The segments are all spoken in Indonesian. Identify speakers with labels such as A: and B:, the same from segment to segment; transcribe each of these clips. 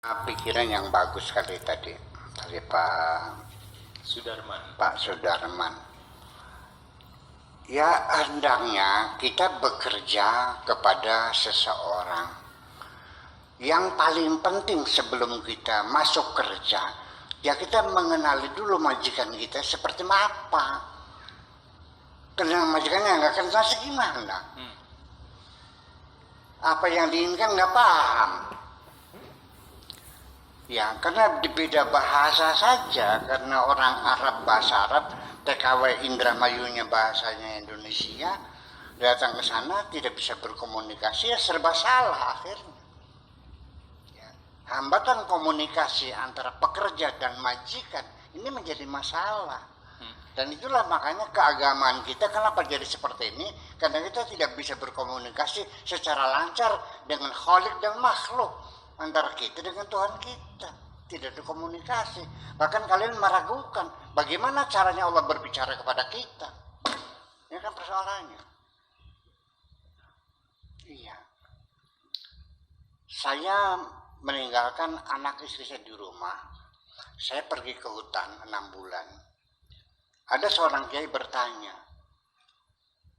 A: Pikiran yang bagus sekali tadi dari Pak Sudarman. Ya, hendaknya kita bekerja kepada seseorang. Yang paling penting sebelum kita masuk kerja, ya kita mengenali dulu majikan kita seperti apa. Karena majikannya nggak kenal gimana. Apa yang diinginkan nggak paham. Ya, karena beda bahasa saja, karena orang Arab bahasa Arab, TKW Indramayunya bahasanya Indonesia, datang ke sana tidak bisa berkomunikasi, ya serba salah akhirnya. Ya, hambatan komunikasi antara pekerja dan majikan ini menjadi masalah. Dan itulah makanya keagamaan kita kenapa jadi seperti ini, karena kita tidak bisa berkomunikasi secara lancar dengan Khalik dan makhluk. Antara kita dengan Tuhan kita tidak ada komunikasi. Bahkan kalian meragukan bagaimana caranya Allah berbicara kepada kita. Ini kan persoalannya. Iya. Saya meninggalkan anak istri saya di rumah. Saya pergi ke hutan 6 bulan. Ada seorang kiai bertanya,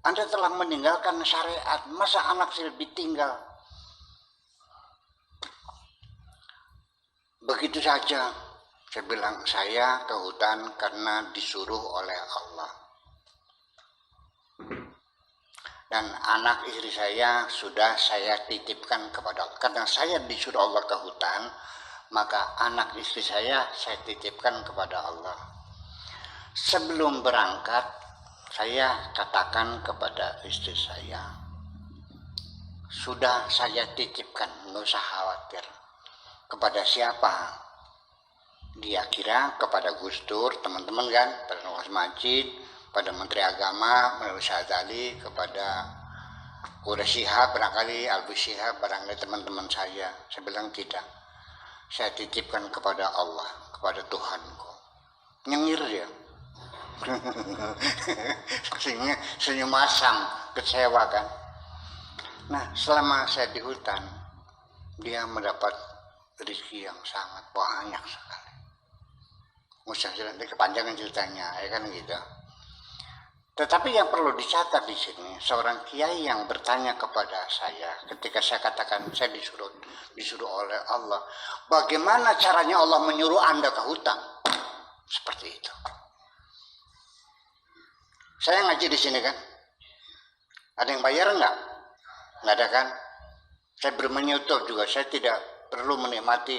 A: Anda telah meninggalkan syariat, masa anak saya ditinggal begitu saja? Saya bilang, saya ke hutan karena disuruh oleh Allah. Dan anak istri saya sudah saya titipkan kepada Allah. Karena saya disuruh Allah ke hutan, maka anak istri saya titipkan kepada Allah. Sebelum berangkat, saya katakan kepada istri saya, sudah saya titipkan, nggak usah khawatir. Kepada siapa? Dia kira kepada Gus Dur, teman-teman kan, pada Nuwas Majid, pada Menteri Agama, Melalui Syahzali, kepada Quraisy Shihab, barangkali Albu Shihab, barangkali teman-teman saya. Saya bilang tidak. Saya titipkan kepada Allah, kepada Tuhanku. Nyengir dia. Senyum asam, kecewa kan. Nah, selama saya di hutan, dia mendapat rezeki yang sangat banyak sekali. Usah nanti kepanjangan ceritanya, ya kan gitu. Tetapi yang perlu dicatat di sini, seorang kiai yang bertanya kepada saya ketika saya katakan saya disuruh oleh Allah, bagaimana caranya Allah menyuruh Anda ke hutan? Seperti itu. Saya ngaji di sini kan, ada yang bayar enggak? Enggak ada kan? Saya bermain YouTube juga, saya tidak perlu menikmati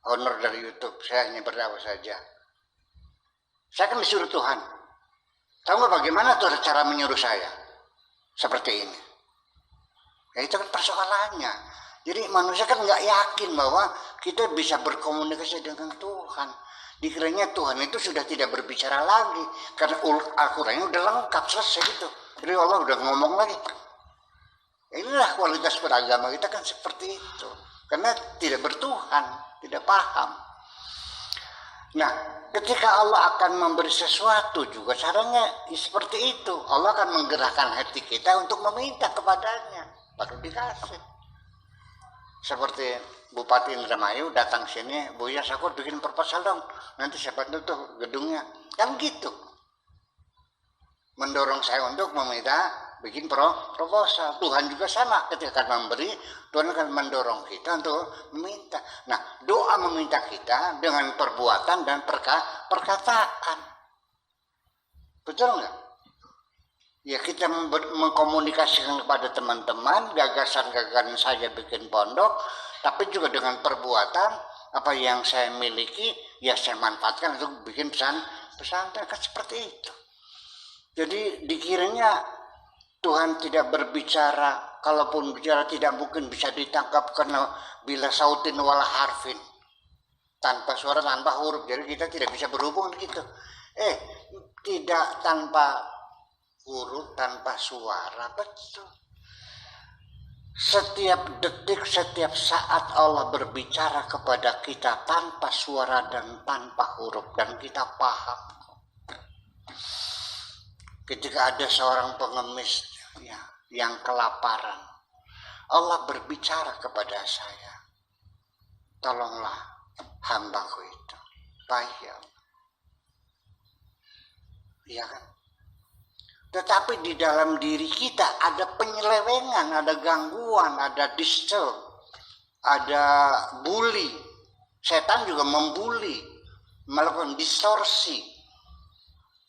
A: honor dari YouTube, saya hanya berdakwah saja. Saya kan disuruh Tuhan. Tahu nggak bagaimana tuh cara menyuruh saya? Seperti ini. Ya itu kan persoalannya. Jadi manusia kan nggak yakin bahwa kita bisa berkomunikasi dengan Tuhan. Dikiranya Tuhan itu sudah tidak berbicara lagi karena Al-Qurannya udah lengkap, selesai gitu. Jadi Allah udah ngomong lagi. Inilah kualitas beragama kita kan seperti itu. Karena tidak bertuhan, tidak paham. Nah, ketika Allah akan memberi sesuatu juga caranya seperti itu. Allah akan menggerakkan hati kita untuk meminta kepadanya, baru dikasih. Seperti Bupati Indramayu datang sini, Buya Sakur bikin proposal dong, nanti saya bantu tuh gedungnya. Kan gitu. Mendorong saya untuk meminta bikin proposal. Tuhan juga sama, ketika akan memberi, Tuhan akan mendorong kita untuk meminta. Nah, doa meminta kita dengan perbuatan dan perkataan. Betul nggak? Ya, kita mengkomunikasikan kepada teman-teman gagasan-gagasan saya bikin pondok, tapi juga dengan perbuatan apa yang saya miliki ya saya manfaatkan untuk bikin pesantren kan seperti itu. Jadi dikiranya Tuhan tidak berbicara, kalaupun bicara tidak mungkin bisa ditangkap karena bila sautin wala harfin, tanpa suara tanpa huruf, jadi kita tidak bisa berhubung gitu. Tidak tanpa huruf, tanpa suara, betul. Setiap detik, setiap saat Allah berbicara kepada kita tanpa suara dan tanpa huruf, dan kita paham. Ketika ada seorang pengemis yang kelaparan, Allah berbicara kepada saya. tolonglah hambaku itu. Baik ya Allah. Iya kan? Tetapi di dalam diri kita ada penyelewengan, ada gangguan, ada disturb, ada bully. Setan juga membuli, melakukan distorsi.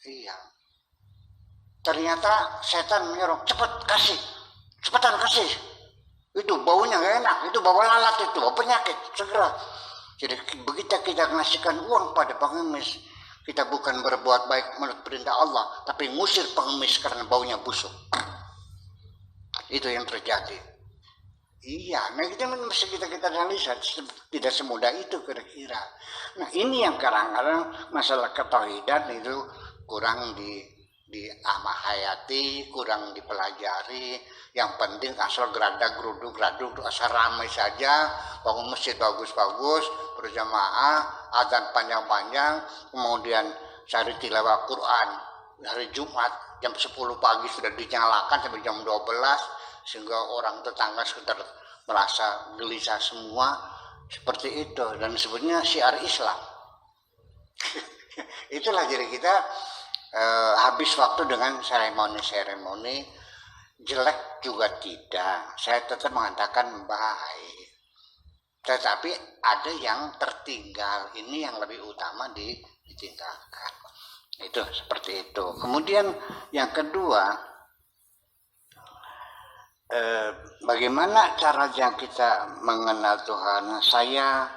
A: Iya. Ternyata setan menyuruh, cepetan kasih. Itu baunya gak enak, itu bau lalat, itu bau penyakit, segera. Jadi begitu kita ngasihkan uang pada pengemis, kita bukan berbuat baik menurut perintah Allah, tapi ngusir pengemis karena baunya busuk. Itu yang terjadi. Iya, nah kita mesti kita analisa, tidak semudah itu kira-kira. Nah ini yang kadang-kadang masalah ketauhidan itu kurang diamahayati, kurang dipelajari. Yang penting asal geruduk, asal ramai saja, bangun masjid bagus-bagus, berjamaah, azan panjang-panjang, kemudian cari tilawah Quran hari Jumat jam 10 pagi sudah dinyalakan sampai jam 12, sehingga orang tetangga sekitar merasa gelisah semua, seperti itu. Dan sebenarnya syiar Islam. Itulah jadi kita habis waktu dengan seremoni. Jelek juga tidak, saya tetap mengatakan baik, tetapi ada yang tertinggal, ini yang lebih utama ditinggalkan. Itu seperti itu. Kemudian yang kedua, bagaimana cara yang kita mengenal Tuhan. Saya